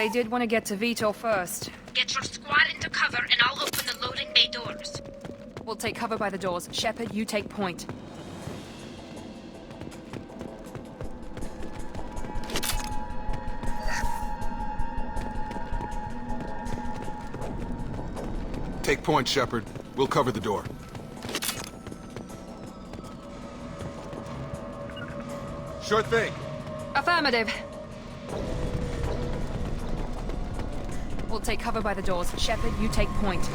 they did want to get to Vitor first. Get your squad into cover and I'll open the loading bay doors. We'll take cover by the doors. Shepard, you take point. Take point, Shepard. We'll cover the door. Sure thing. Affirmative. We'll take cover by the doors. Shepard, you take point.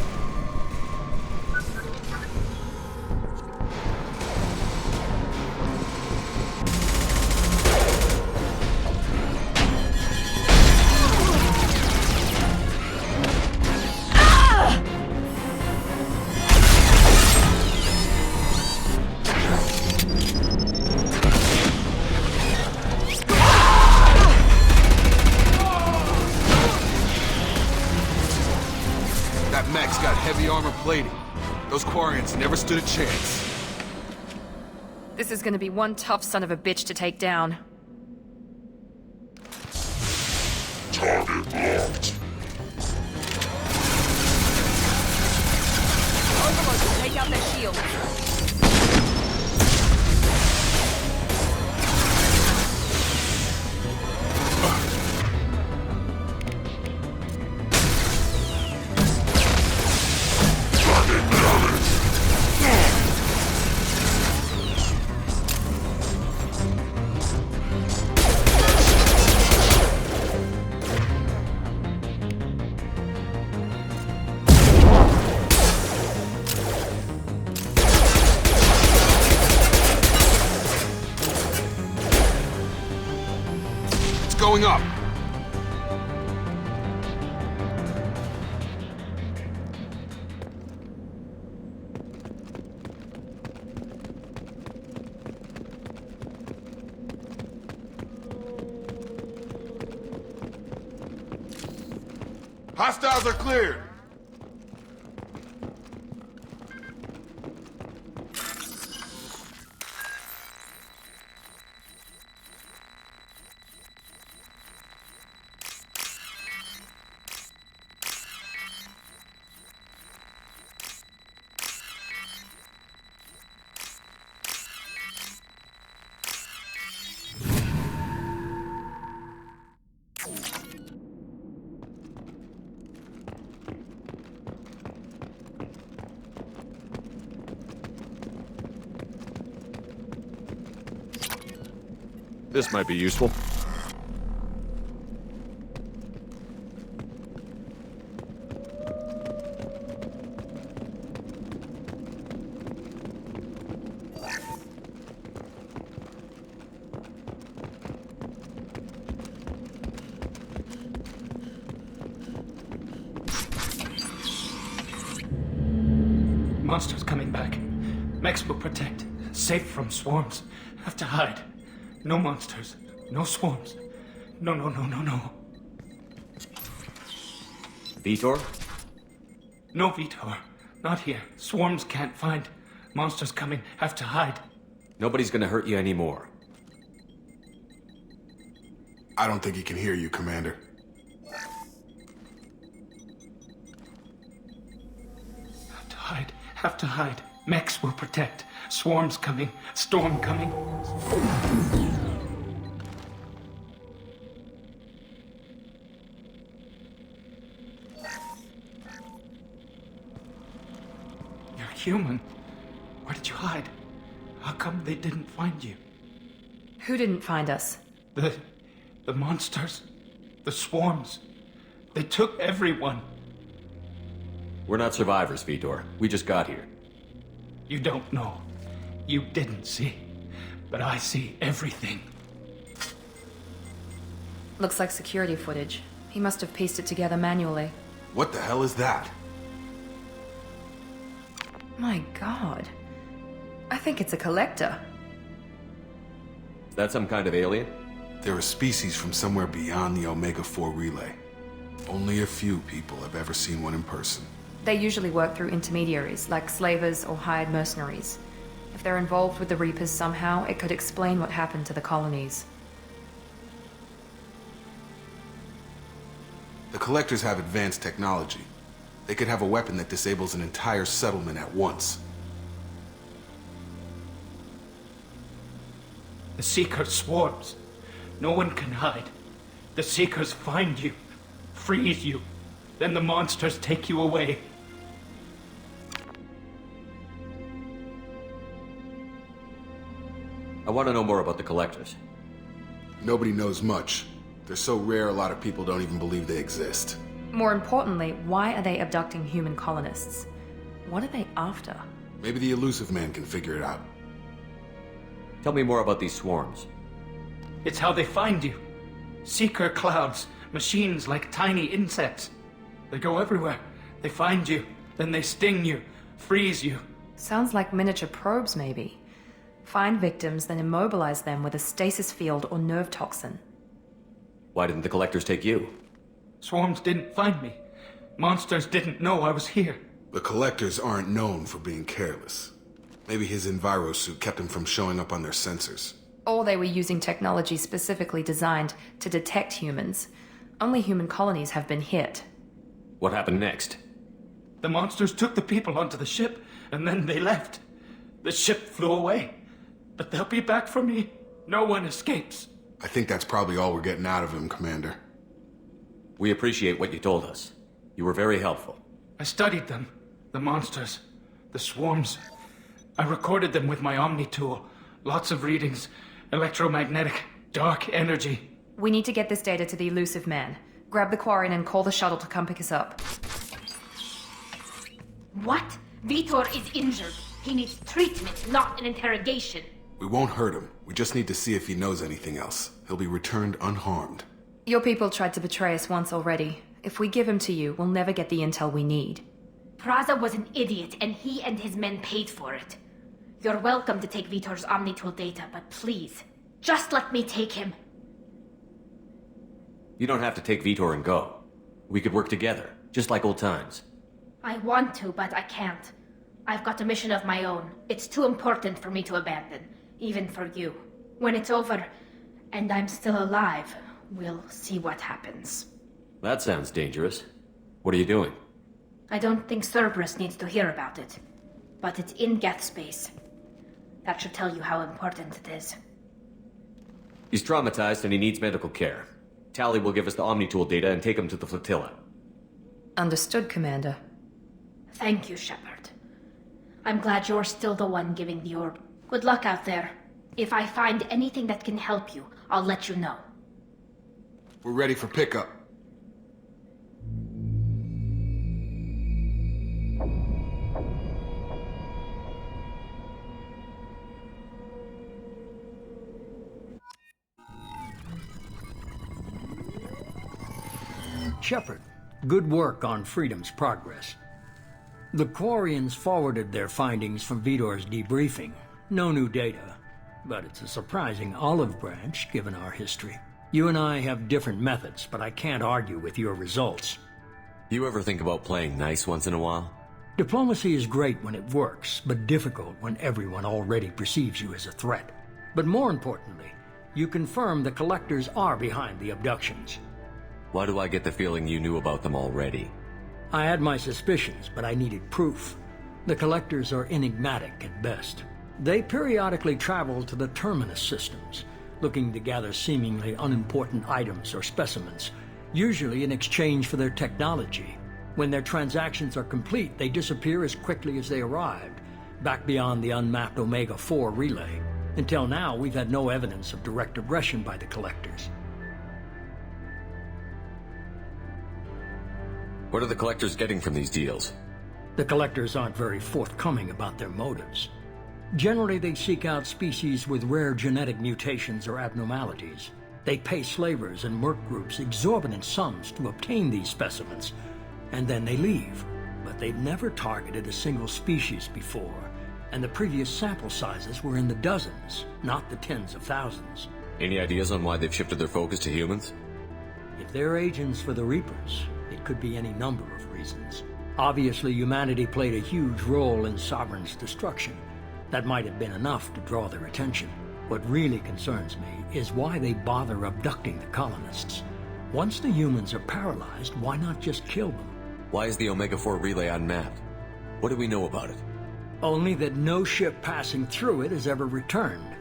Mech's got heavy armor plating. Those Quarians never stood a chance. This is gonna be one tough son of a bitch to take down. Target locked. Overlord will take out their shields. Going up. Hostiles are cleared. This might be useful. Monsters coming back. Mechs will protect. Safe from swarms. Have to hide. No monsters. No swarms. No. Vitor? No Vitor. Not here. Swarms can't find. Monsters coming. Have to hide. Nobody's gonna hurt you anymore. I don't think he can hear you, Commander. Have to hide. Have to hide. Mechs will protect. Swarms coming. Storm coming. You're human. Where did you hide? How come they didn't find you? Who didn't find us? The monsters. The swarms. They took everyone. We're not survivors, Vitor. We just got here. You don't know. You didn't see. But I see everything. Looks like security footage. He must have pieced it together manually. What the hell is that? My god. I think it's a collector. Is that some kind of alien? They're a species from somewhere beyond the Omega-4 relay. Only a few people have ever seen one in person. They usually work through intermediaries, like slavers or hired mercenaries. If they're involved with the Reapers somehow, it could explain what happened to the colonies. The Collectors have advanced technology. They could have a weapon that disables an entire settlement at once. The Seekers swarms. No one can hide. The Seekers find you, freeze you, then the monsters take you away. I want to know more about the Collectors. Nobody knows much. They're so rare a lot of people don't even believe they exist. More importantly, why are they abducting human colonists? What are they after? Maybe the elusive man can figure it out. Tell me more about these swarms. It's how they find you. Seeker clouds, machines like tiny insects. They go everywhere. They find you, then they sting you, freeze you. Sounds like miniature probes, maybe. Find victims, then immobilize them with a stasis field or nerve toxin. Why didn't the Collectors take you? Swarms didn't find me. Monsters didn't know I was here. The Collectors aren't known for being careless. Maybe his enviro suit kept him from showing up on their sensors. Or they were using technology specifically designed to detect humans. Only human colonies have been hit. What happened next? The monsters took the people onto the ship, and then they left. The ship flew away. But they'll be back for me. No one escapes. I think that's probably all we're getting out of him, Commander. We appreciate what you told us. You were very helpful. I studied them. The monsters. The swarms. I recorded them with my Omni tool. Lots of readings. Electromagnetic. Dark energy. We need to get this data to the elusive man. Grab the Quarian and call the shuttle to come pick us up. What? Vitor is injured. He needs treatment, not an interrogation. We won't hurt him. We just need to see if he knows anything else. He'll be returned unharmed. Your people tried to betray us once already. If we give him to you, we'll never get the intel we need. Praza was an idiot, and he and his men paid for it. You're welcome to take Vitor's Omnitool data, but please, just let me take him. You don't have to take Vitor and go. We could work together, just like old times. I want to, but I can't. I've got a mission of my own. It's too important for me to abandon, even for you. When it's over, and I'm still alive, we'll see what happens. That sounds dangerous. What are you doing? I don't think Cerberus needs to hear about it, but it's in Geth space. That should tell you how important it is. He's traumatized and he needs medical care. Tally will give us the Omnitool data and take him to the flotilla. Understood, Commander. Thank you, Shepard. I'm glad you're still the one giving the order. Good luck out there. If I find anything that can help you, I'll let you know. We're ready for pickup. Shepard, good work on Freedom's progress. The Quarians forwarded their findings from Vitor's debriefing. No new data, but it's a surprising olive branch given our history. You and I have different methods, but I can't argue with your results. You ever think about playing nice once in a while? Diplomacy is great when it works, but difficult when everyone already perceives you as a threat. But more importantly, you confirm the Collectors are behind the abductions. Why do I get the feeling you knew about them already? I had my suspicions, but I needed proof. The Collectors are enigmatic at best. They periodically travel to the Terminus systems, looking to gather seemingly unimportant items or specimens, usually in exchange for their technology. When their transactions are complete, they disappear as quickly as they arrived, back beyond the unmapped Omega-4 relay. Until now, we've had no evidence of direct aggression by the Collectors. What are the Collectors getting from these deals? The Collectors aren't very forthcoming about their motives. Generally, they seek out species with rare genetic mutations or abnormalities. They pay slavers and merc groups exorbitant sums to obtain these specimens, and then they leave. But they've never targeted a single species before, and the previous sample sizes were in the dozens, not the tens of thousands. Any ideas on why they've shifted their focus to humans? If they're agents for the Reapers, it could be any number of reasons. Obviously, humanity played a huge role in Sovereign's destruction. That might have been enough to draw their attention. What really concerns me is why they bother abducting the colonists. Once the humans are paralyzed, why not just kill them? Why is the Omega-4 relay unmapped? What do we know about it? Only that no ship passing through it has ever returned.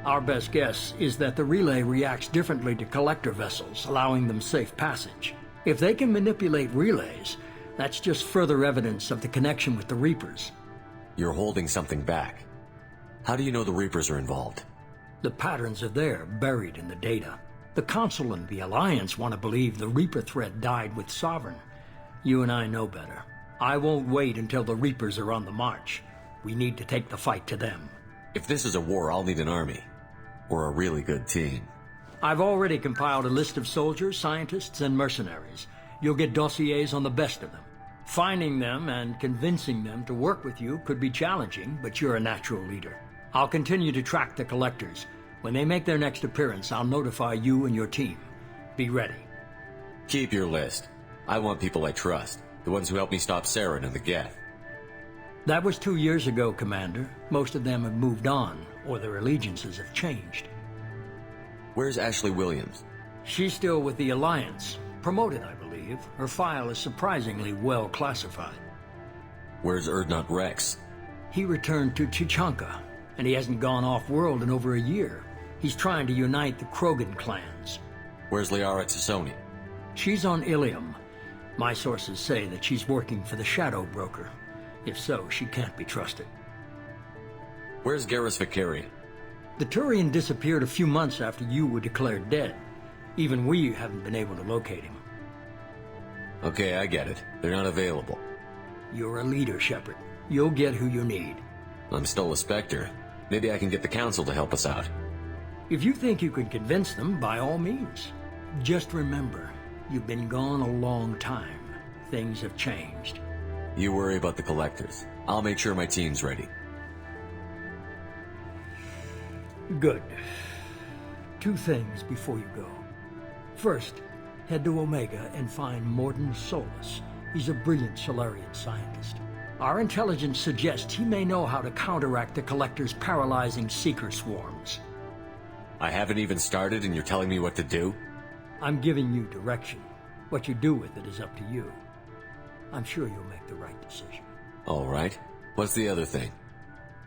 Our best guess is that the relay reacts differently to collector vessels, allowing them safe passage. If they can manipulate relays, that's just further evidence of the connection with the Reapers. You're holding something back. How do you know the Reapers are involved? The patterns are there, buried in the data. The Council and the Alliance want to believe the Reaper threat died with Sovereign. You and I know better. I won't wait until the Reapers are on the march. We need to take the fight to them. If this is a war, I'll need an army. Or a really good team. I've already compiled a list of soldiers, scientists, and mercenaries. You'll get dossiers on the best of them. Finding them and convincing them to work with you could be challenging, but you're a natural leader. I'll continue to track the collectors. When they make their next appearance, I'll notify you and your team. Be ready. Keep your list. I want people I trust. The ones who helped me stop Saren and the Geth. That was 2 years ago, Commander. Most of them have moved on, or their allegiances have changed. Where's Ashley Williams? She's still with the Alliance. Promoted, I believe. Her file is surprisingly well classified. Where's Erdnot Rex? He returned to Chichanka, and he hasn't gone off-world in over a year. He's trying to unite the Krogan clans. Where's Liara Tassoni? She's on Ilium. My sources say that she's working for the Shadow Broker. If so, she can't be trusted. Where's Garrus Vakarian? The Turian disappeared a few months after you were declared dead. Even we haven't been able to locate him. Okay, I get it. They're not available. You're a leader, Shepard. You'll get who you need. I'm still a Spectre. Maybe I can get the Council to help us out. If you think you can convince them, by all means. Just remember, you've been gone a long time. Things have changed. You worry about the Collectors. I'll make sure my team's ready. Good. 2 things before you go. First, head to Omega and find Mordin Solus. He's a brilliant Solarian scientist. Our intelligence suggests he may know how to counteract the Collector's paralyzing Seeker swarms. I haven't even started and you're telling me what to do? I'm giving you direction. What you do with it is up to you. I'm sure you'll make the right decision. All right. What's the other thing?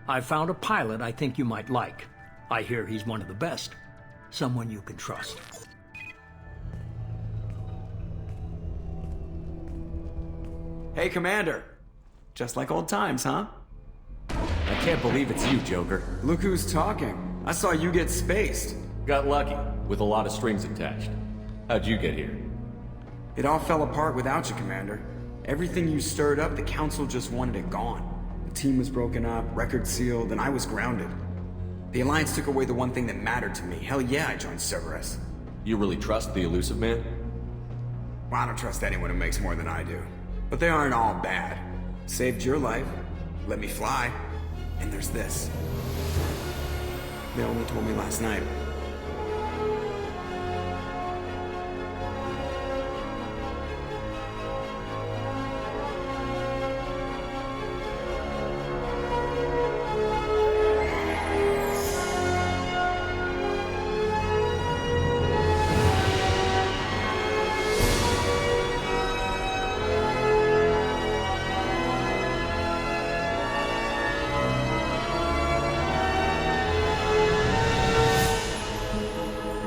I found a pilot I think you might like. I hear he's one of the best. Someone you can trust. Hey, Commander. Just like old times, huh? I can't believe it's you, Joker. Look who's talking. I saw you get spaced. Got lucky, with a lot of strings attached. How'd you get here? It all fell apart without you, Commander. Everything you stirred up, the Council just wanted it gone. The team was broken up, record sealed, and I was grounded. The Alliance took away the one thing that mattered to me. Hell yeah, I joined Cerberus. You really trust the Elusive Man? Well, I don't trust anyone who makes more than I do. But they aren't all bad. Saved your life, let me fly, and there's this. They only told me last night.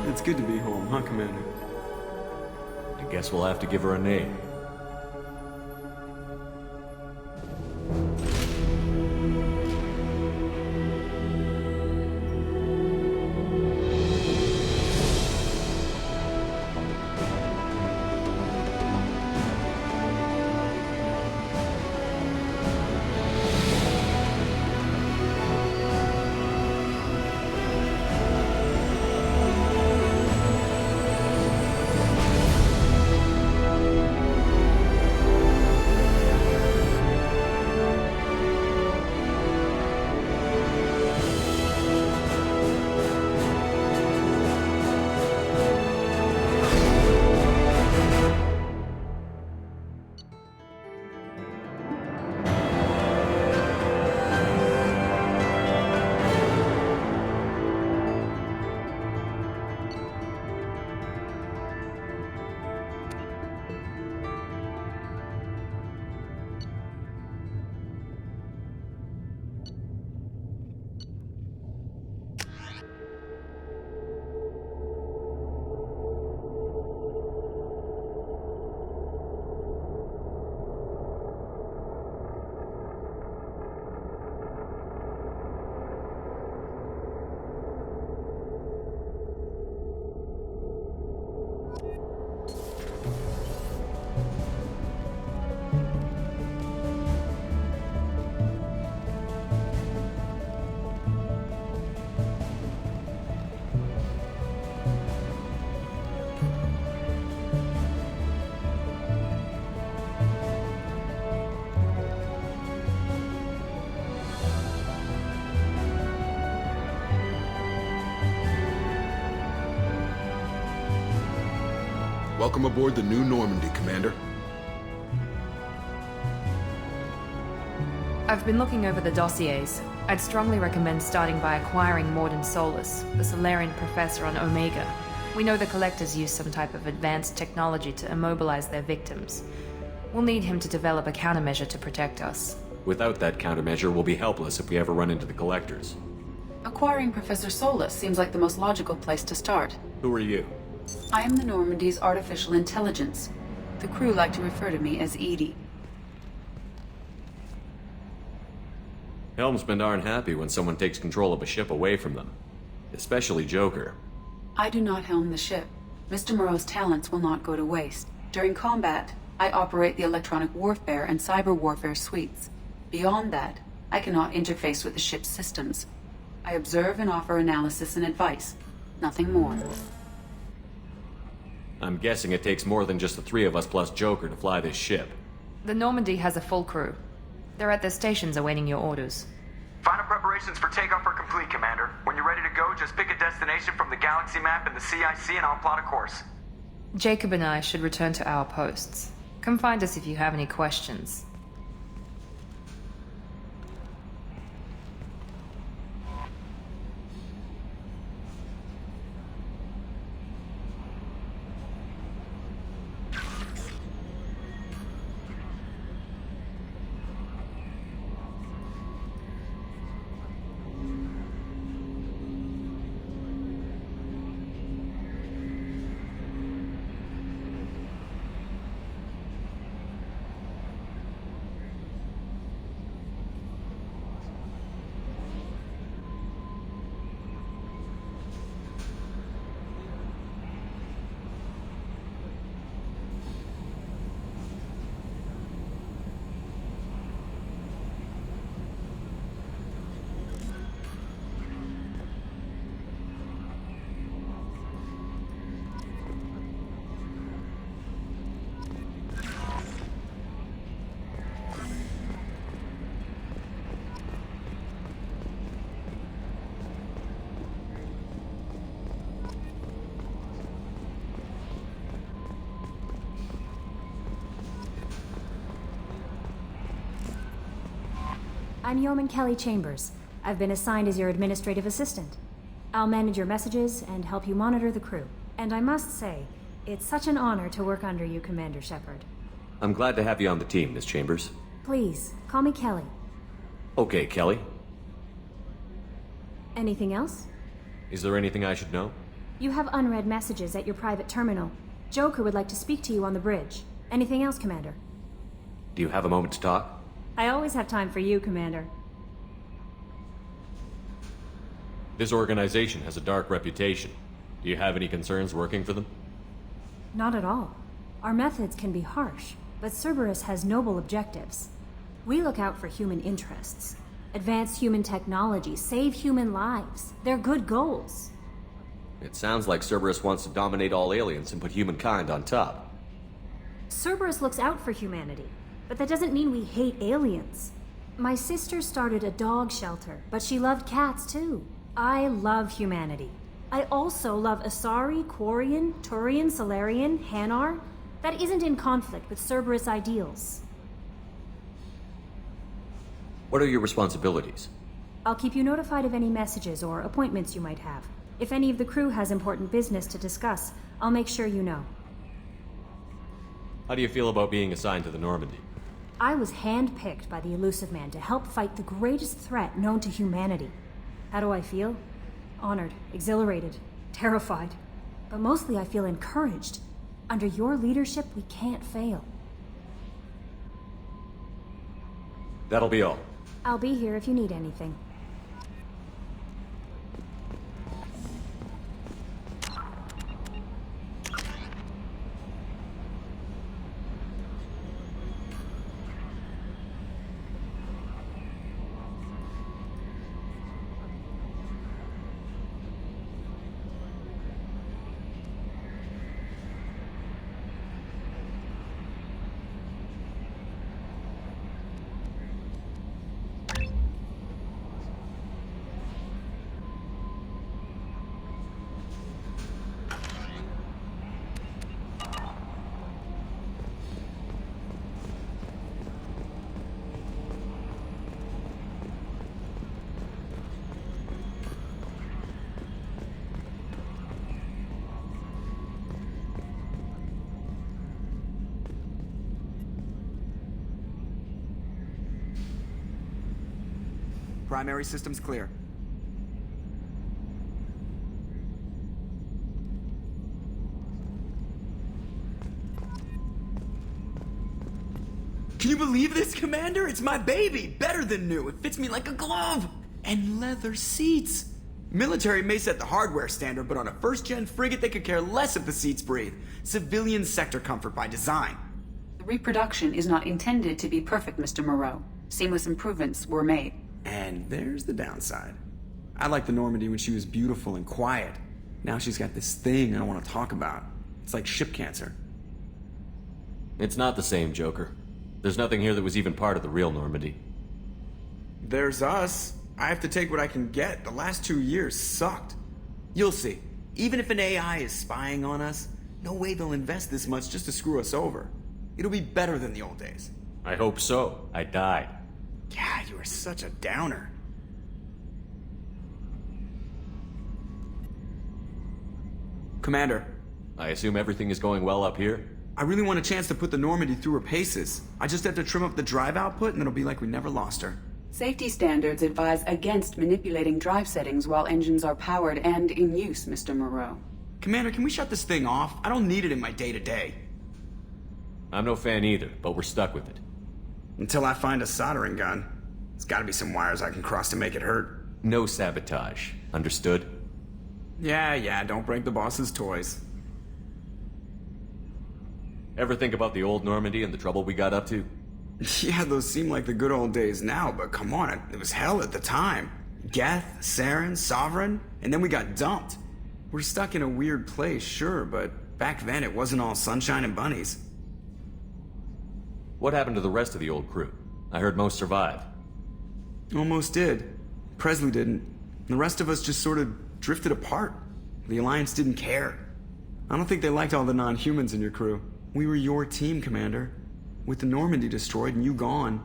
It's good to be home, huh, Commander? I guess we'll have to give her a name. Welcome aboard the new Normandy, Commander. I've been looking over the dossiers. I'd strongly recommend starting by acquiring Morden Solus, the Solarian professor on Omega. We know the Collectors use some type of advanced technology to immobilize their victims. We'll need him to develop a countermeasure to protect us. Without that countermeasure, we'll be helpless if we ever run into the Collectors. Acquiring Professor Solus seems like the most logical place to start. Who are you? I am the Normandy's artificial intelligence. The crew like to refer to me as Edie. Helmsmen aren't happy when someone takes control of a ship away from them. Especially Joker. I do not helm the ship. Mr. Moreau's talents will not go to waste. During combat, I operate the electronic warfare and cyber warfare suites. Beyond that, I cannot interface with the ship's systems. I observe and offer analysis and advice. Nothing more. I'm guessing it takes more than just the three of us plus Joker to fly this ship. The Normandy has a full crew. They're at their stations awaiting your orders. Final preparations for takeoff are complete, Commander. When you're ready to go, just pick a destination from the galaxy map and the CIC and I'll plot a course. Jacob and I should return to our posts. Come find us if you have any questions. I'm Yeoman Kelly Chambers. I've been assigned as your administrative assistant. I'll manage your messages and help you monitor the crew. And I must say, it's such an honor to work under you, Commander Shepard. I'm glad to have you on the team, Miss Chambers. Please, call me Kelly. Okay, Kelly. Anything else? Is there anything I should know? You have unread messages at your private terminal. Joker would like to speak to you on the bridge. Anything else, Commander? Do you have a moment to talk? I always have time for you, Commander. This organization has a dark reputation. Do you have any concerns working for them? Not at all. Our methods can be harsh, but Cerberus has noble objectives. We look out for human interests. Advance human technology, save human lives. They're good goals. It sounds like Cerberus wants to dominate all aliens and put humankind on top. Cerberus looks out for humanity, but that doesn't mean we hate aliens. My sister started a dog shelter, but she loved cats too. I love humanity. I also love Asari, Quarian, Turian, Solarian, Hanar. That isn't in conflict with Cerberus ideals. What are your responsibilities? I'll keep you notified of any messages or appointments you might have. If any of the crew has important business to discuss, I'll make sure you know. How do you feel about being assigned to the Normandy? I was handpicked by the Elusive Man to help fight the greatest threat known to humanity. How do I feel? Honored, exhilarated, terrified. But mostly I feel encouraged. Under your leadership, we can't fail. That'll be all. I'll be here if you need anything. Primary systems clear. Can you believe this, Commander? It's my baby! Better than new. It fits me like a glove! And leather seats! Military may set the hardware standard, but on a first-gen frigate they could care less if the seats breathe. Civilian sector comfort by design. The reproduction is not intended to be perfect, Mr. Moreau. Seamless improvements were made. And there's the downside. I liked the Normandy when she was beautiful and quiet. Now she's got this thing I don't want to talk about. It's like ship cancer. It's not the same, Joker. There's nothing here that was even part of the real Normandy. There's us. I have to take what I can get. The last 2 years sucked. You'll see. Even if an AI is spying on us, no way they'll invest this much just to screw us over. It'll be better than the old days. I hope so. I died. God, you are such a downer. Commander. I assume everything is going well up here? I really want a chance to put the Normandy through her paces. I just have to trim up the drive output and it'll be like we never lost her. Safety standards advise against manipulating drive settings while engines are powered and in use, Mr. Moreau. Commander, can we shut this thing off? I don't need it in my day-to-day. I'm no fan either, but we're stuck with it. Until I find a soldering gun. There's gotta be some wires I can cross to make it hurt. No sabotage. Understood? Yeah, don't break the boss's toys. Ever think about the old Normandy and the trouble we got up to? Yeah, those seem like the good old days now, but come on, it was hell at the time. Geth, Saren, Sovereign, and then we got dumped. We're stuck in a weird place, sure, but back then it wasn't all sunshine and bunnies. What happened to the rest of the old crew? I heard most survived. Almost did. Presley didn't. The rest of us just sort of drifted apart. The Alliance didn't care. I don't think they liked all the non-humans in your crew. We were your team, Commander. With the Normandy destroyed and you gone,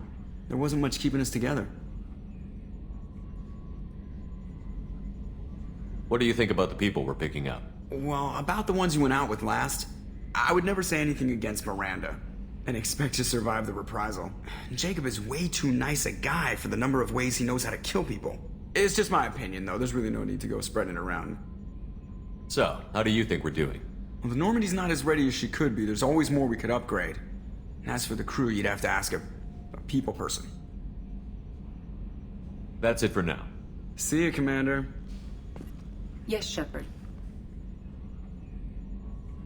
there wasn't much keeping us together. What do you think about the people we're picking up? Well, about the ones you went out with last, I would never say anything against Miranda and expect to survive the reprisal. Jacob is way too nice a guy for the number of ways he knows how to kill people. It's just my opinion, though. There's really no need to go spreading it around. So, how do you think we're doing? Well, the Normandy's not as ready as she could be. There's always more we could upgrade. And as for the crew, you'd have to ask a people person. That's it for now. See you, Commander. Yes, Shepard.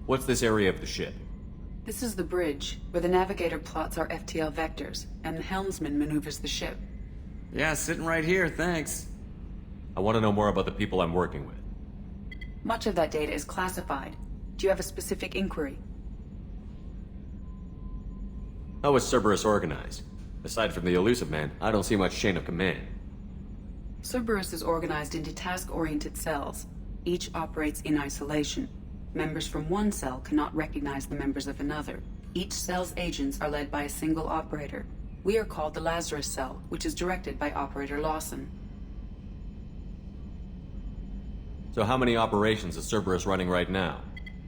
What's this area of the ship? This is the bridge, where the navigator plots our FTL vectors, and the helmsman maneuvers the ship. Yeah, sitting right here, thanks. I want to know more about the people I'm working with. Much of that data is classified. Do you have a specific inquiry? How is Cerberus organized? Aside from the Elusive Man, I don't see much chain of command. Cerberus is organized into task-oriented cells. Each operates in isolation. Members from one cell cannot recognize the members of another. Each cell's agents are led by a single operator. We are called the Lazarus Cell, which is directed by Operator Lawson. So how many operations is Cerberus running right now?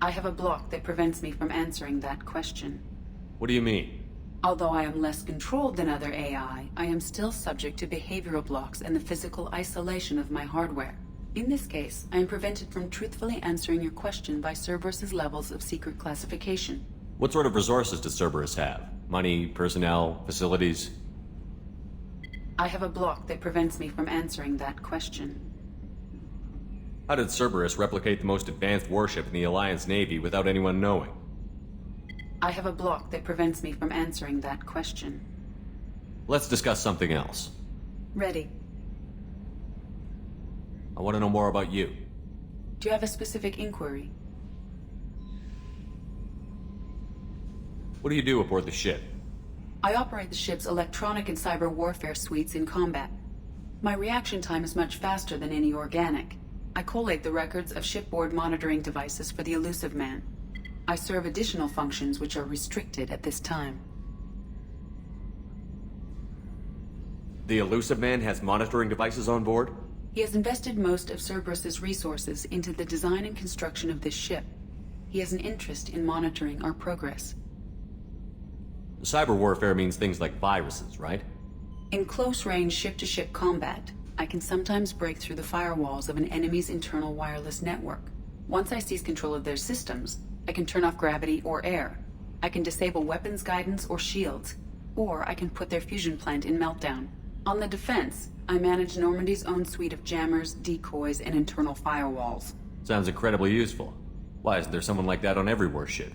I have a block that prevents me from answering that question. What do you mean? Although I am less controlled than other AI, I am still subject to behavioral blocks and the physical isolation of my hardware. In this case, I am prevented from truthfully answering your question by Cerberus's levels of secret classification. What sort of resources does Cerberus have? Money, personnel, facilities? I have a block that prevents me from answering that question. How did Cerberus replicate the most advanced warship in the Alliance Navy without anyone knowing? I have a block that prevents me from answering that question. Let's discuss something else. Ready. I want to know more about you. Do you have a specific inquiry? What do you do aboard the ship? I operate the ship's electronic and cyber warfare suites in combat. My reaction time is much faster than any organic. I collate the records of shipboard monitoring devices for the Elusive Man. I serve additional functions which are restricted at this time. The Elusive Man has monitoring devices on board? He has invested most of Cerberus's resources into the design and construction of this ship. He has an interest in monitoring our progress. Cyber warfare means things like viruses, right? In close-range ship-to-ship combat, I can sometimes break through the firewalls of an enemy's internal wireless network. Once I seize control of their systems, I can turn off gravity or air. I can disable weapons guidance or shields, or I can put their fusion plant in meltdown. On the defense, I manage Normandy's own suite of jammers, decoys, and internal firewalls. Sounds incredibly useful. Why isn't there someone like that on every warship?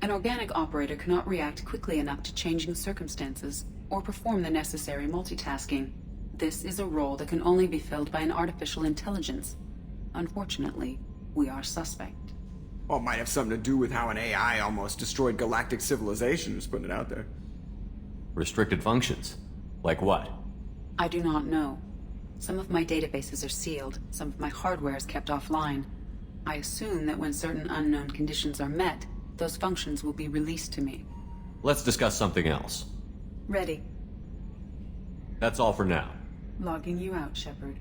An organic operator cannot react quickly enough to changing circumstances, or perform the necessary multitasking. This is a role that can only be filled by an artificial intelligence. Unfortunately, we are suspect. Well, it might have something to do with how an AI almost destroyed galactic civilization, just putting it out there. Restricted functions? Like what? I do not know. Some of my databases are sealed, some of my hardware is kept offline. I assume that when certain unknown conditions are met, those functions will be released to me. Let's discuss something else. Ready. That's all for now. Logging you out, Shepard.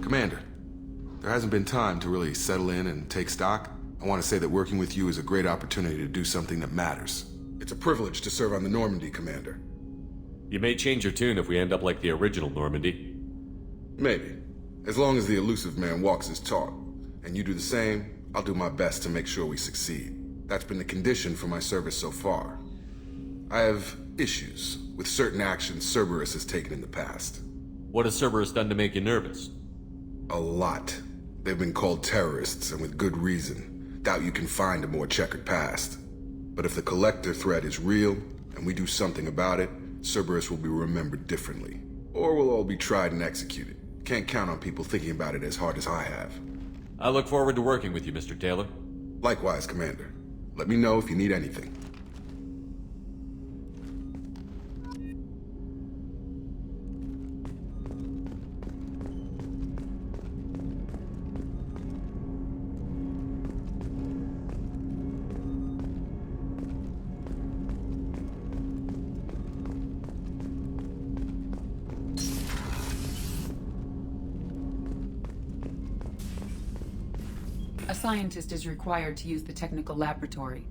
Commander, there hasn't been time to really settle in and take stock. I want to say that working with you is a great opportunity to do something that matters. It's a privilege to serve on the Normandy, Commander. You may change your tune if we end up like the original Normandy. Maybe. As long as the elusive man walks his talk, and you do the same, I'll do my best to make sure we succeed. That's been the condition for my service so far. I have issues with certain actions Cerberus has taken in the past. What has Cerberus done to make you nervous? A lot. They've been called terrorists, and with good reason. Doubt you can find a more checkered past. But if the Collector threat is real, and we do something about it, Cerberus will be remembered differently. Or we'll all be tried and executed. Can't count on people thinking about it as hard as I have. I look forward to working with you, Mr. Taylor. Likewise, Commander. Let me know if you need anything. A scientist is required to use the technical laboratory.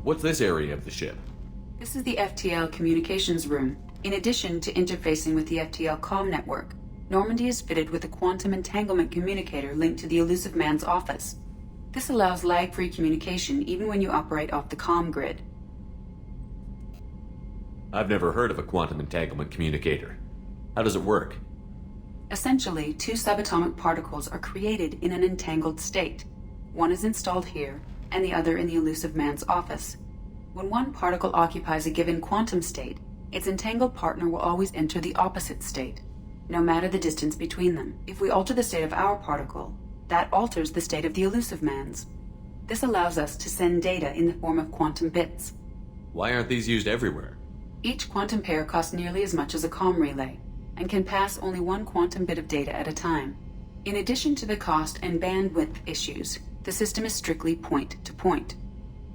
What's this area of the ship? This is the FTL communications room. In addition to interfacing with the FTL comm network, Normandy is fitted with a quantum entanglement communicator linked to the elusive man's office. This allows lag-free communication even when you operate off the comm grid. I've never heard of a quantum entanglement communicator. How does it work? Essentially, two subatomic particles are created in an entangled state. One is installed here, and the other in the elusive man's office. When one particle occupies a given quantum state, its entangled partner will always enter the opposite state, no matter the distance between them. If we alter the state of our particle, that alters the state of the elusive man's. This allows us to send data in the form of quantum bits. Why aren't these used everywhere? Each quantum pair costs nearly as much as a comm relay, and can pass only one quantum bit of data at a time. In addition to the cost and bandwidth issues, the system is strictly point-to-point.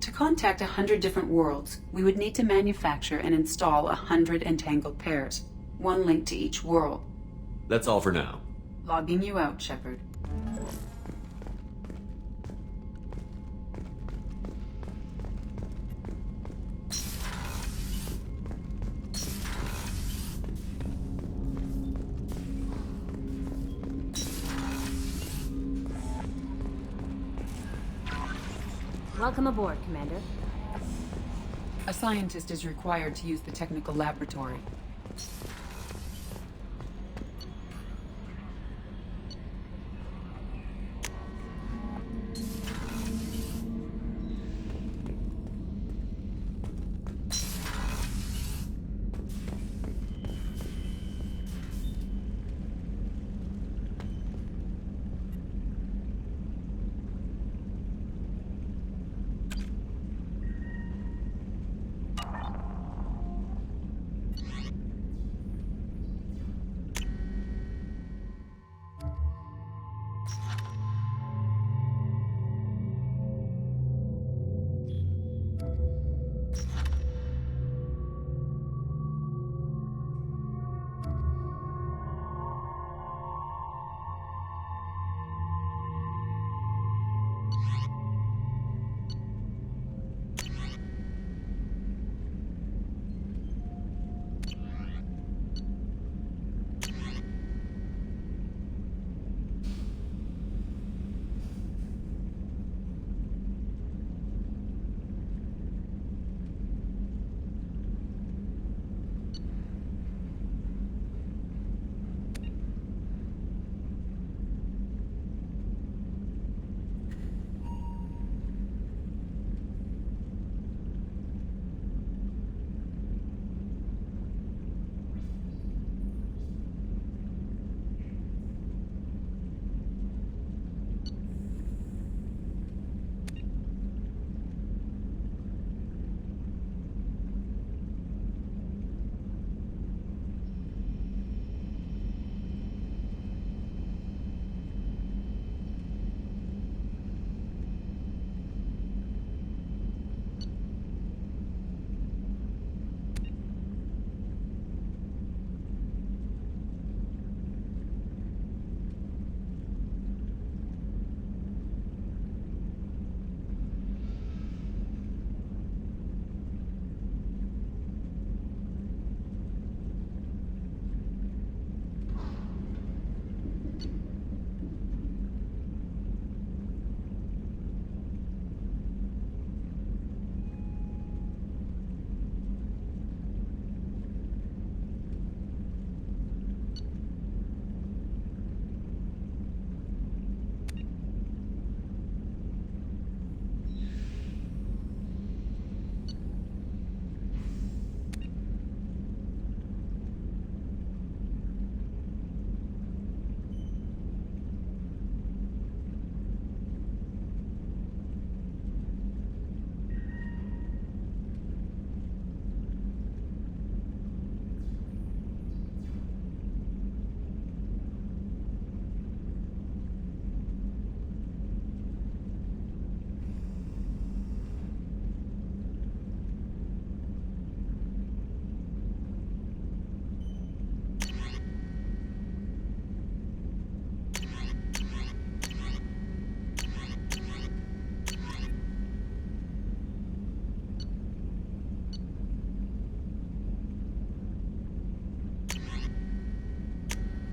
To contact 100 different worlds, we would need to manufacture and install 100 entangled pairs, one link to each world. That's all for now. Logging you out, Shepard. Welcome aboard, Commander. A scientist is required to use the technical laboratory.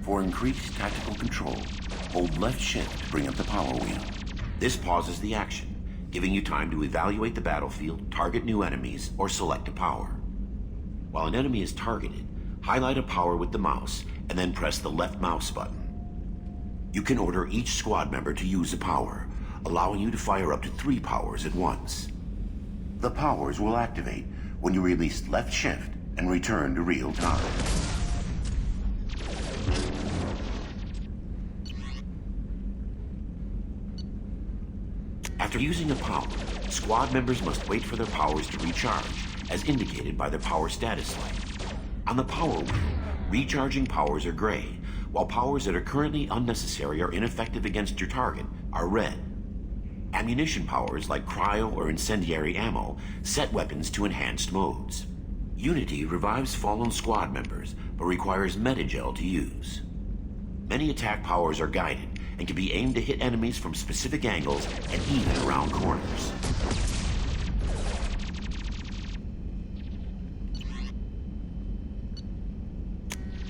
For increased tactical control, hold left shift to bring up the power wheel. This pauses the action, giving you time to evaluate the battlefield, target new enemies, or select a power. While an enemy is targeted, highlight a power with the mouse, and then press the left mouse button. You can order each squad member to use a power, allowing you to fire up to 3 powers at once. The powers will activate when you release left shift and return to real time. After using a power, squad members must wait for their powers to recharge, as indicated by their power status light. On the power wheel, recharging powers are gray, while powers that are currently unnecessary or ineffective against your target are red. Ammunition powers like cryo or incendiary ammo set weapons to enhanced modes. Unity revives fallen squad members, but requires metagel to use. Many attack powers are guided and can be aimed to hit enemies from specific angles and even around corners.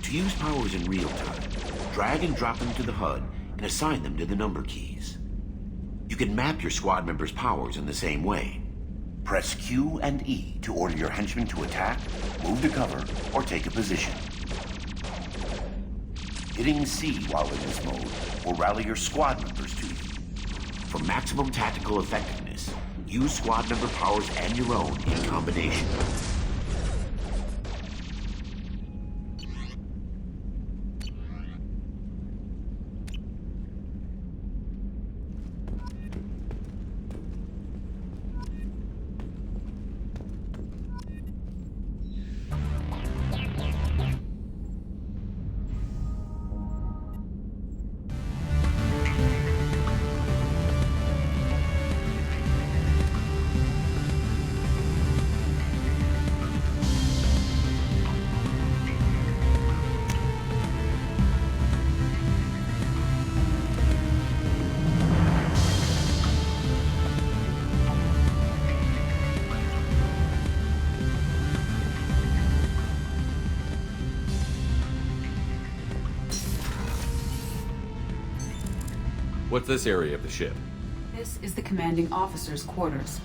To use powers in real time, drag and drop them to the HUD and assign them to the number keys. You can map your squad members' powers in the same way. Press Q and E to order your henchmen to attack, move to cover, or take a position. Hitting C while in this mode will rally your squad members to you. For maximum tactical effectiveness, use squad member powers and your own in combination. What's this area of the ship? This is the commanding officer's quarters.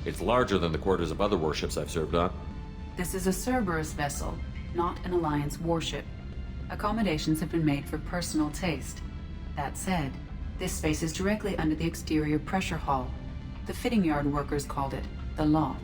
It's larger than the quarters of other warships I've served on. This is a Cerberus vessel, not an Alliance warship. Accommodations have been made for personal taste. That said, this space is directly under the exterior pressure hull. The fitting yard workers called it the loft.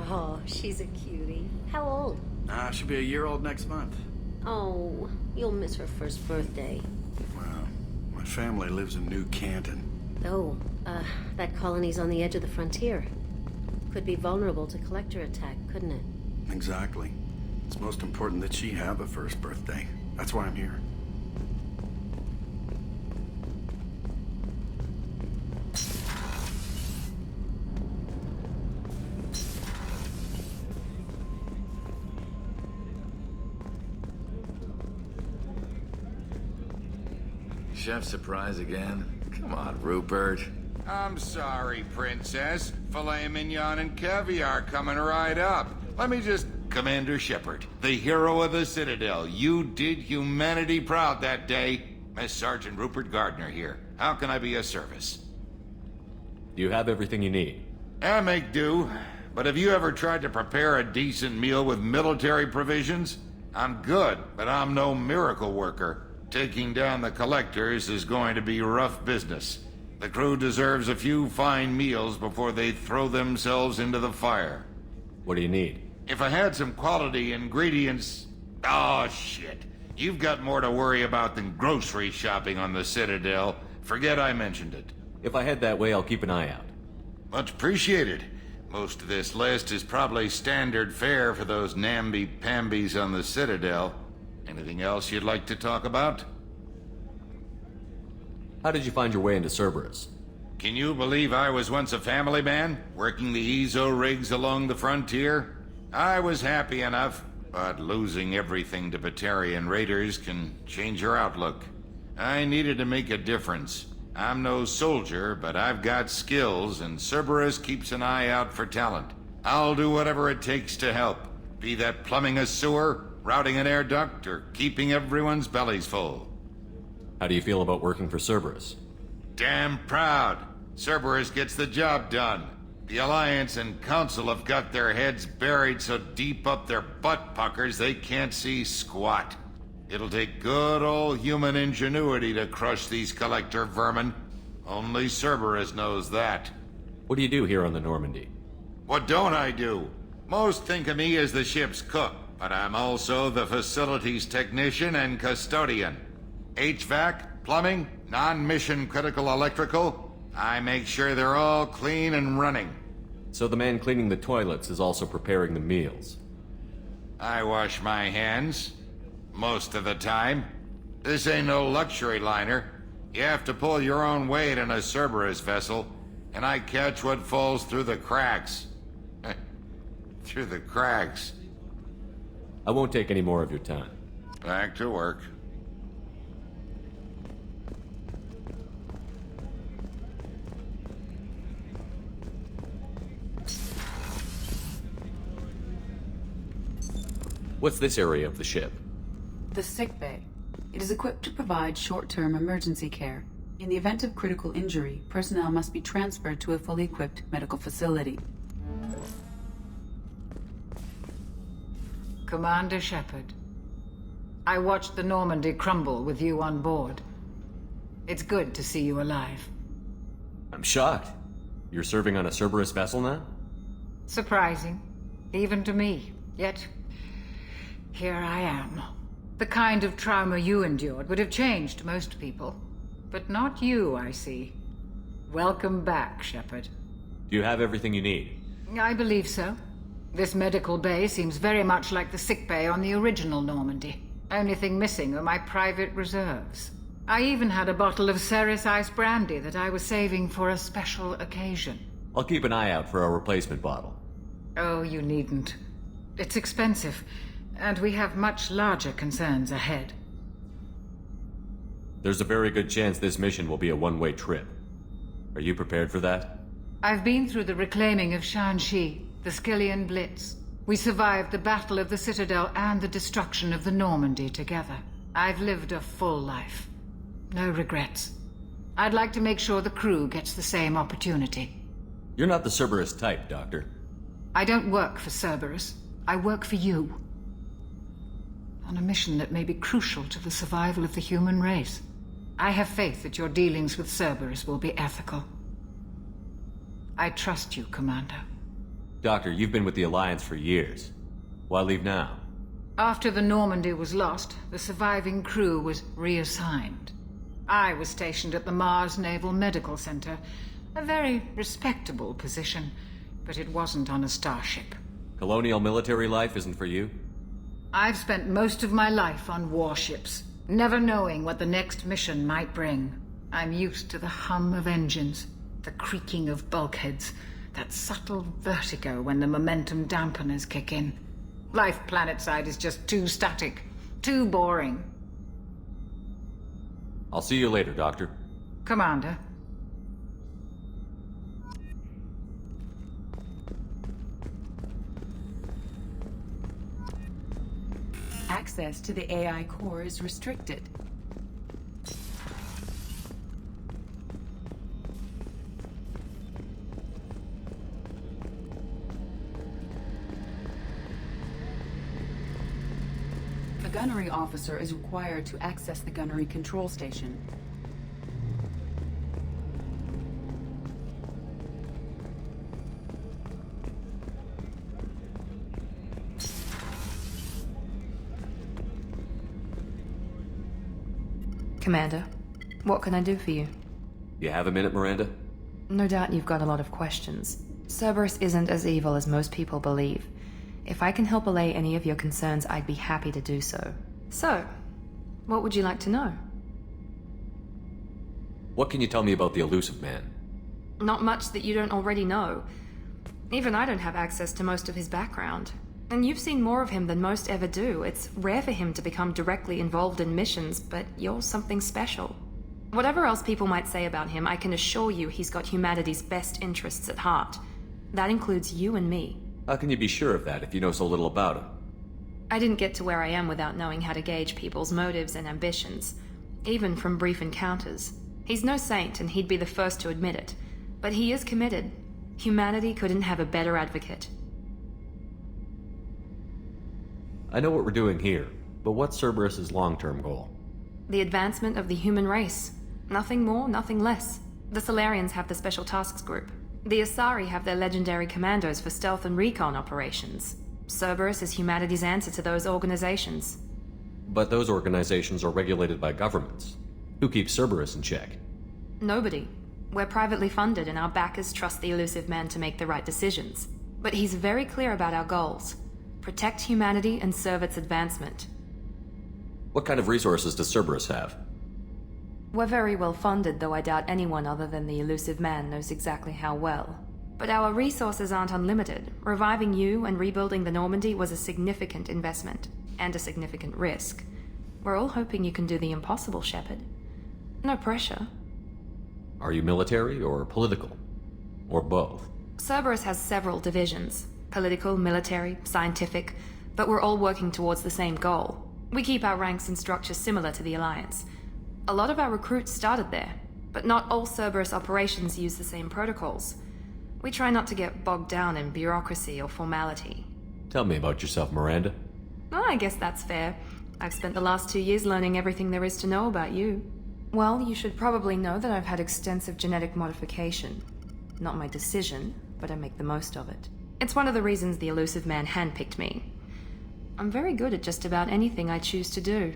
Oh, she's a cutie. How old? She'll be a year old next month. Oh, you'll miss her first birthday. Well, my family lives in New Canton. Oh, that colony's on the edge of the frontier. Could be vulnerable to collector attack, couldn't it? Exactly. It's most important that she have a first birthday. That's why I'm here. Chef surprise again? Come on, Rupert. I'm sorry, Princess. Filet mignon and caviar coming right up. Let me just... Commander Shepard, the hero of the Citadel. You did humanity proud that day. Miss Sergeant Rupert Gardner here. How can I be of service? Do you have everything you need? I make do. But have you ever tried to prepare a decent meal with military provisions? I'm good, but I'm no miracle worker. Taking down the collectors is going to be rough business. The crew deserves a few fine meals before they throw themselves into the fire. What do you need? If I had some quality ingredients... Oh, shit. You've got more to worry about than grocery shopping on the Citadel. Forget I mentioned it. If I head that way, I'll keep an eye out. Much appreciated. Most of this list is probably standard fare for those namby-pambies on the Citadel. Anything else you'd like to talk about? How did you find your way into Cerberus? Can you believe I was once a family man, working the EZO rigs along the frontier? I was happy enough, but losing everything to Batarian raiders can change your outlook. I needed to make a difference. I'm no soldier, but I've got skills, and Cerberus keeps an eye out for talent. I'll do whatever it takes to help, be that plumbing a sewer, routing an air duct, or keeping everyone's bellies full. How do you feel about working for Cerberus? Damn proud. Cerberus gets the job done. The Alliance and Council have got their heads buried so deep up their butt puckers they can't see squat. It'll take good old human ingenuity to crush these collector vermin. Only Cerberus knows that. What do you do here on the Normandy? What don't I do? Most think of me as the ship's cook, but I'm also the facilities technician and custodian. HVAC, plumbing, non-mission critical electrical. I make sure they're all clean and running. So the man cleaning the toilets is also preparing the meals? I wash my hands. Most of the time. This ain't no luxury liner. You have to pull your own weight in a Cerberus vessel, and I catch what falls through the cracks. Through the cracks. I won't take any more of your time. Back to work. What's this area of the ship? The sick bay. It is equipped to provide short-term emergency care. In the event of critical injury, personnel must be transferred to a fully equipped medical facility. Commander Shepard, I watched the Normandy crumble with you on board. It's good to see you alive. I'm shocked. You're serving on a Cerberus vessel now? Surprising, even to me. Yet, here I am. The kind of trauma you endured would have changed most people. But not you, I see. Welcome back, Shepard. Do you have everything you need? I believe so. This medical bay seems very much like the sick bay on the original Normandy. Only thing missing are my private reserves. I even had a bottle of Ceres Ice Brandy that I was saving for a special occasion. I'll keep an eye out for a replacement bottle. Oh, you needn't. It's expensive, and we have much larger concerns ahead. There's a very good chance this mission will be a one-way trip. Are you prepared for that? I've been through the reclaiming of Shanxi, the Skillian Blitz. We survived the Battle of the Citadel and the destruction of the Normandy together. I've lived a full life. No regrets. I'd like to make sure the crew gets the same opportunity. You're not the Cerberus type, Doctor. I don't work for Cerberus. I work for you. On a mission that may be crucial to the survival of the human race. I have faith that your dealings with Cerberus will be ethical. I trust you, Commander. Doctor, you've been with the Alliance for years. Why leave now? After the Normandy was lost, the surviving crew was reassigned. I was stationed at the Mars Naval Medical Center, a very respectable position, but it wasn't on a starship. Colonial military life isn't for you? I've spent most of my life on warships, never knowing what the next mission might bring. I'm used to the hum of engines, the creaking of bulkheads, that subtle vertigo when the momentum dampeners kick in. Life planetside is just too static, too boring. I'll see you later, Doctor. Commander. Access to the AI core is restricted. A gunnery officer is required to access the gunnery control station. Commander, what can I do for you? You have a minute, Miranda? No doubt you've got a lot of questions. Cerberus isn't as evil as most people believe. If I can help allay any of your concerns, I'd be happy to do so. So, what would you like to know? What can you tell me about the Elusive Man? Not much that you don't already know. Even I don't have access to most of his background. And you've seen more of him than most ever do. It's rare for him to become directly involved in missions, but you're something special. Whatever else people might say about him, I can assure you he's got humanity's best interests at heart. That includes you and me. How can you be sure of that if you know so little about him? I didn't get to where I am without knowing how to gauge people's motives and ambitions, even from brief encounters. He's no saint, and he'd be the first to admit it. But he is committed. Humanity couldn't have a better advocate. I know what we're doing here, but what's Cerberus's long-term goal? The advancement of the human race. Nothing more, nothing less. The Solarians have the Special Tasks Group. The Asari have their legendary commandos for stealth and recon operations. Cerberus is humanity's answer to those organizations. But those organizations are regulated by governments. Who keeps Cerberus in check? Nobody. We're privately funded, and our backers trust the Elusive Man to make the right decisions. But he's very clear about our goals. Protect humanity and serve its advancement. What kind of resources does Cerberus have? We're very well funded, though I doubt anyone other than the Elusive Man knows exactly how well. But our resources aren't unlimited. Reviving you and rebuilding the Normandy was a significant investment, and a significant risk. We're all hoping you can do the impossible, Shepard. No pressure. Are you military or political? Or both? Cerberus has several divisions. Political, military, scientific, but we're all working towards the same goal. We keep our ranks and structure similar to the Alliance. A lot of our recruits started there, but not all Cerberus operations use the same protocols. We try not to get bogged down in bureaucracy or formality. Tell me about yourself, Miranda. Oh, I guess that's fair. I've spent the last 2 years learning everything there is to know about you. Well, you should probably know that I've had extensive genetic modification. Not my decision, but I make the most of it. It's one of the reasons the Elusive Man handpicked me. I'm very good at just about anything I choose to do.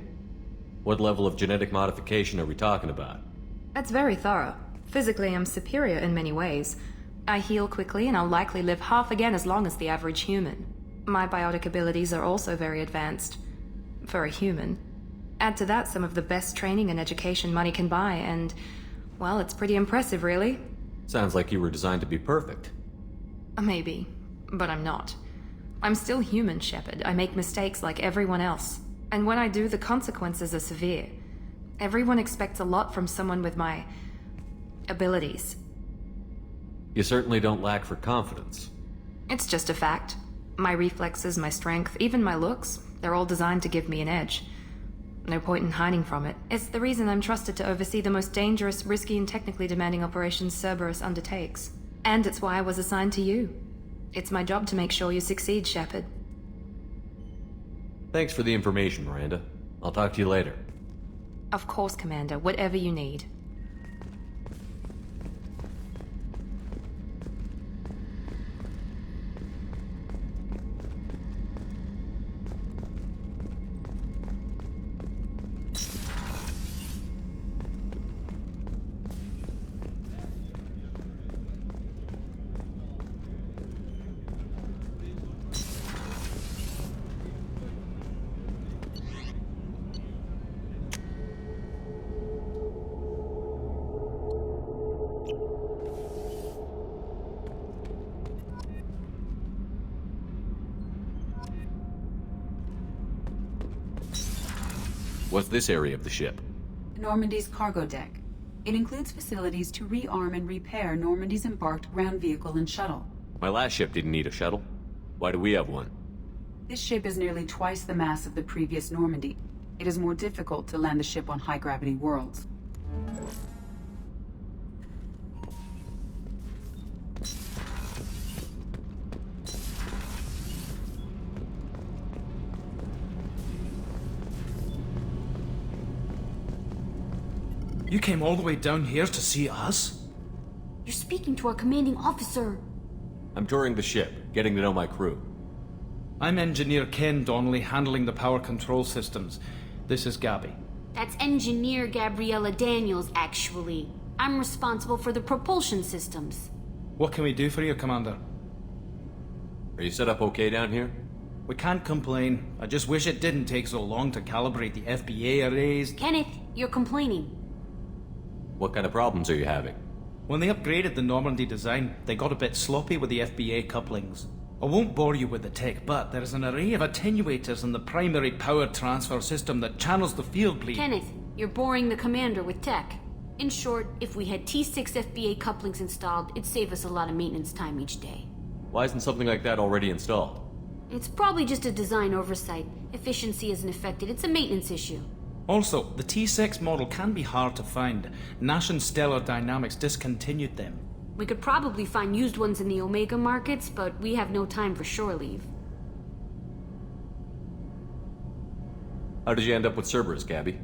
What level of genetic modification are we talking about? It's very thorough. Physically, I'm superior in many ways. I heal quickly, and I'll likely live half again as long as the average human. My biotic abilities are also very advanced. For a human. Add to that some of the best training and education money can buy, and, well, it's pretty impressive, really. Sounds like you were designed to be perfect. Maybe, but I'm not. I'm still human, Shepard. I make mistakes like everyone else. And when I do, the consequences are severe. Everyone expects a lot from someone with my abilities. You certainly don't lack for confidence. It's just a fact. My reflexes, my strength, even my looks, they're all designed to give me an edge. No point in hiding from it. It's the reason I'm trusted to oversee the most dangerous, risky, and technically demanding operations Cerberus undertakes. And it's why I was assigned to you. It's my job to make sure you succeed, Shepard. Thanks for the information, Miranda. I'll talk to you later. Of course, Commander. Whatever you need. What's this area of the ship? Normandy's cargo deck. It includes facilities to rearm and repair Normandy's embarked ground vehicle and shuttle. My last ship didn't need a shuttle. Why do we have one? This ship is nearly twice the mass of the previous Normandy. It is more difficult to land the ship on high-gravity worlds. You came all the way down here to see us? You're speaking to our commanding officer. I'm touring the ship, getting to know my crew. I'm Engineer Ken Donnelly, handling the power control systems. This is Gabby. That's Engineer Gabriella Daniels, actually. I'm responsible for the propulsion systems. What can we do for you, Commander? Are you set up okay down here? We can't complain. I just wish it didn't take so long to calibrate the FBA arrays. Kenneth, you're complaining. What kind of problems are you having? When they upgraded the Normandy design, they got a bit sloppy with the FBA couplings. I won't bore you with the tech, but there is an array of attenuators in the primary power transfer system that channels the field bleed. Kenneth, you're boring the commander with tech. In short, if we had T6 FBA couplings installed, it'd save us a lot of maintenance time each day. Why isn't something like that already installed? It's probably just a design oversight. Efficiency isn't affected, it's a maintenance issue. Also, the T6 model can be hard to find. Nash and Stellar Dynamics discontinued them. We could probably find used ones in the Omega markets, but we have no time for shore leave. How did you end up with Cerberus, Gabby?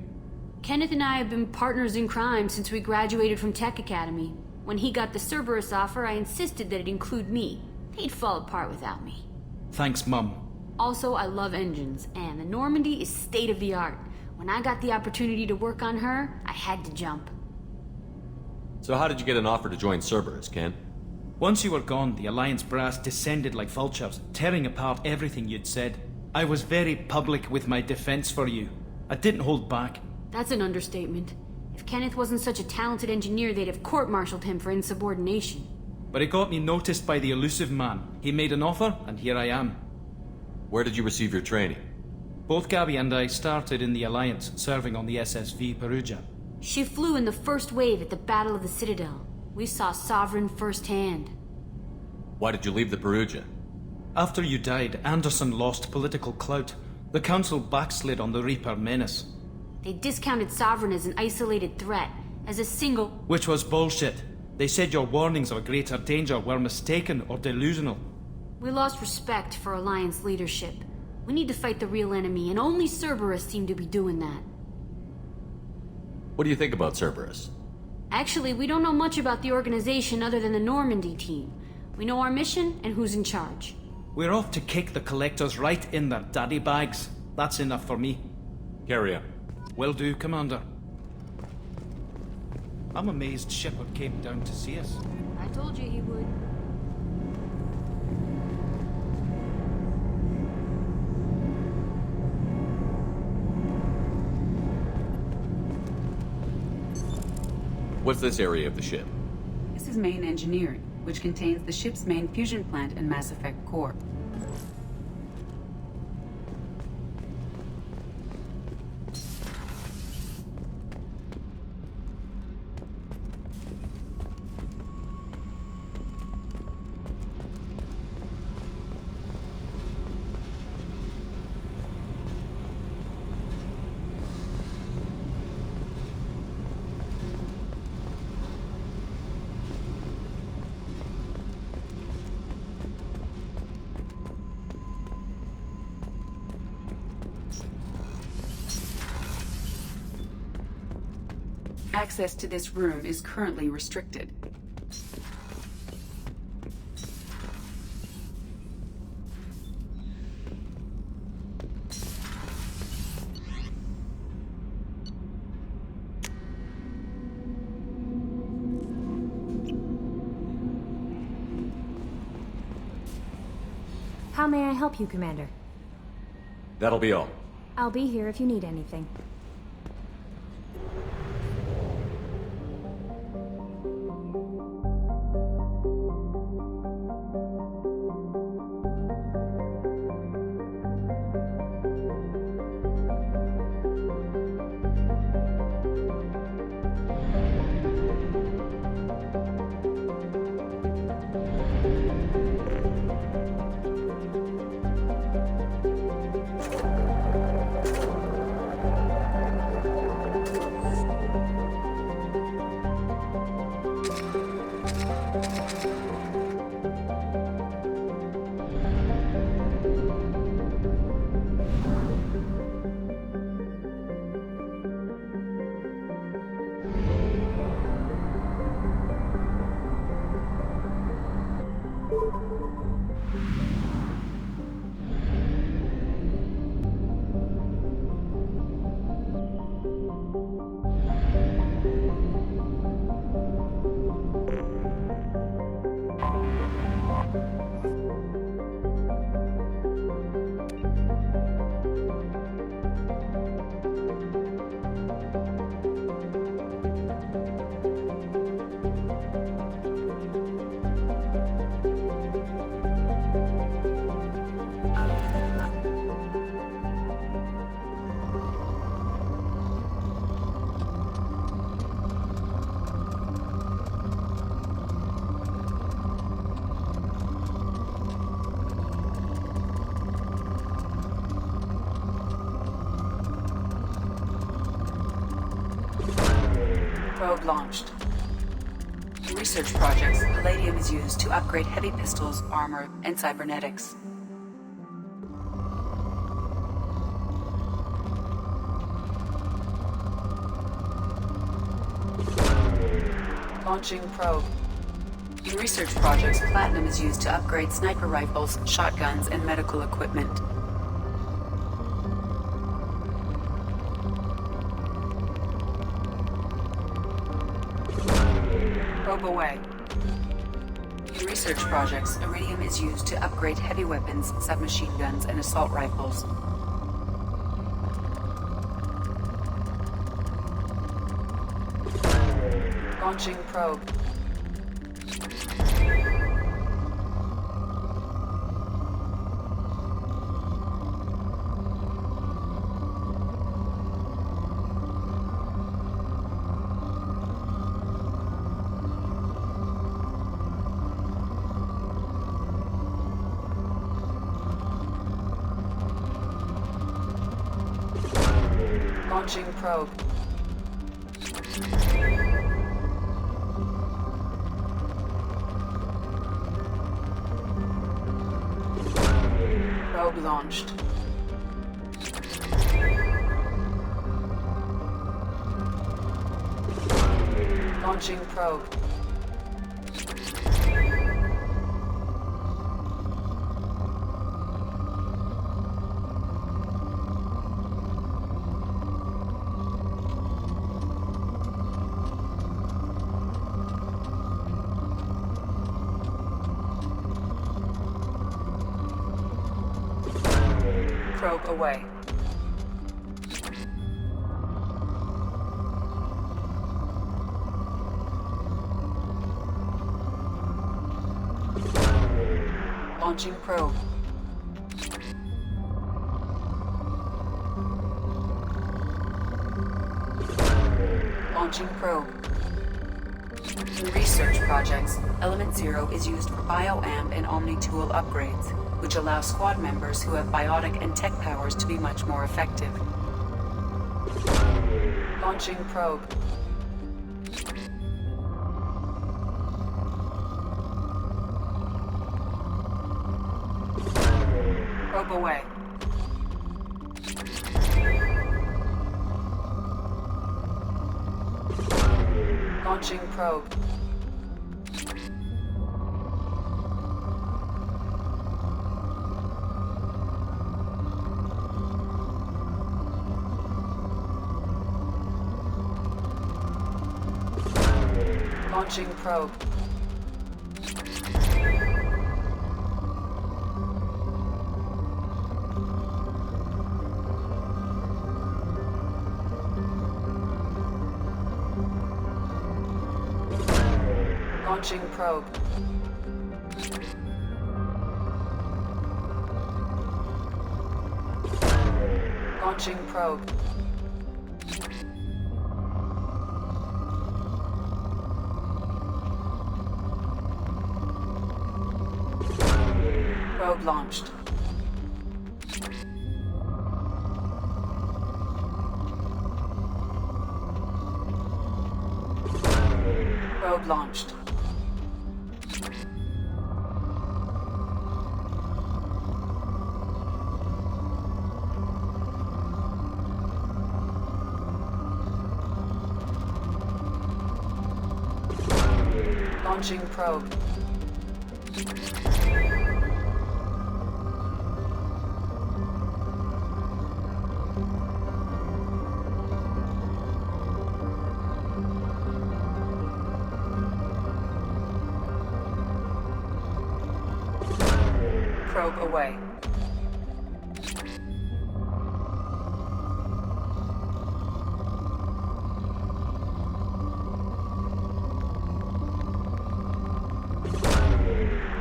Kenneth and I have been partners in crime since we graduated from Tech Academy. When he got the Cerberus offer, I insisted that it include me. They'd fall apart without me. Thanks, Mum. Also, I love engines, and the Normandy is state-of-the-art. When I got the opportunity to work on her, I had to jump. So how did you get an offer to join Cerberus, Ken? Once you were gone, the Alliance brass descended like vultures, tearing apart everything you'd said. I was very public with my defense for you. I didn't hold back. That's an understatement. If Kenneth wasn't such a talented engineer, they'd have court-martialed him for insubordination. But it got me noticed by the elusive man. He made an offer, and here I am. Where did you receive your training? Both Gabby and I started in the Alliance, serving on the SSV Perugia. She flew in the first wave at the Battle of the Citadel. We saw Sovereign firsthand. Why did you leave the Perugia? After you died, Anderson lost political clout. The Council backslid on the Reaper menace. They discounted Sovereign as an isolated threat, as a single... Which was bullshit. They said your warnings of greater danger were mistaken or delusional. We lost respect for Alliance leadership. We need to fight the real enemy, and only Cerberus seemed to be doing that. What do you think about Cerberus? Actually, we don't know much about the organization other than the Normandy team. We know our mission and who's in charge. We're off to kick the Collectors right in their daddy bags. That's enough for me. Carry on. Will do, Commander. I'm amazed Shepard came down to see us. I told you he would. What's this area of the ship? This is main engineering, which contains the ship's main fusion plant and Mass Effect core. Access to this room is currently restricted. How may I help you, Commander? That'll be all. I'll be here if you need anything. Probe launched. In research projects, palladium is used to upgrade heavy pistols, armor, and cybernetics. Launching probe. In research projects, platinum is used to upgrade sniper rifles, shotguns, and medical equipment. Probe away. In research projects, iridium is used to upgrade heavy weapons, submachine guns, and assault rifles. Launching probe. Launching probe. Probe launched. Launching probe. Probe away. Launching probe. Launching probe. In research projects, Element Zero is used for bioamp and omni-tool upgrades, which allow squad members who have biotic and tech powers to be much more effective. Launching probe. Probe away. Launching probe. Launching probe. Launching probe. Launching probe. Probe launched. Probe launched. Launching probe. Probe away.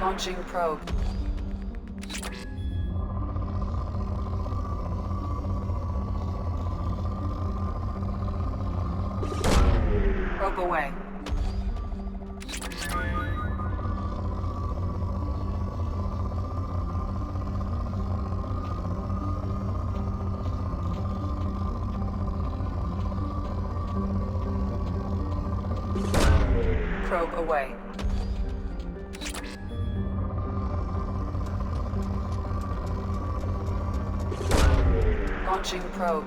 Launching probe. Probe away. probe away. Launching probe.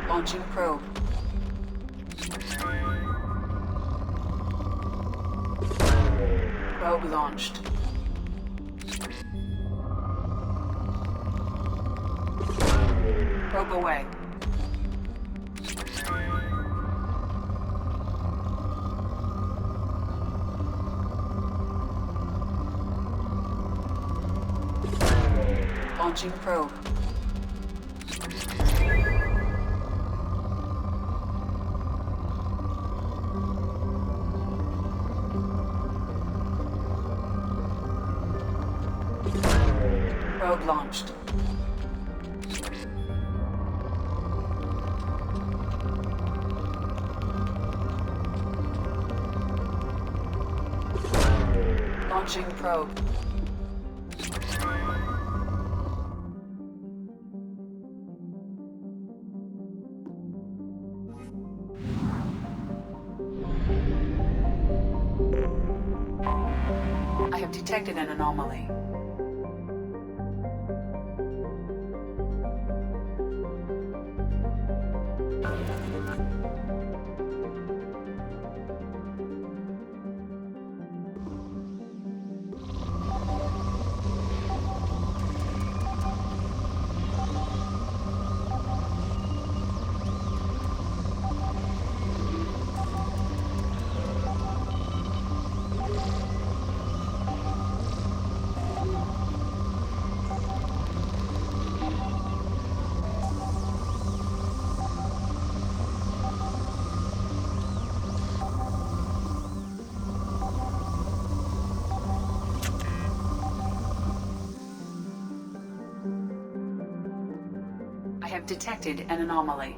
Launching probe. Probe launched. Probe away. Launching probe. Probe launched. Launching probe. I have detected an anomaly. I have detected an anomaly.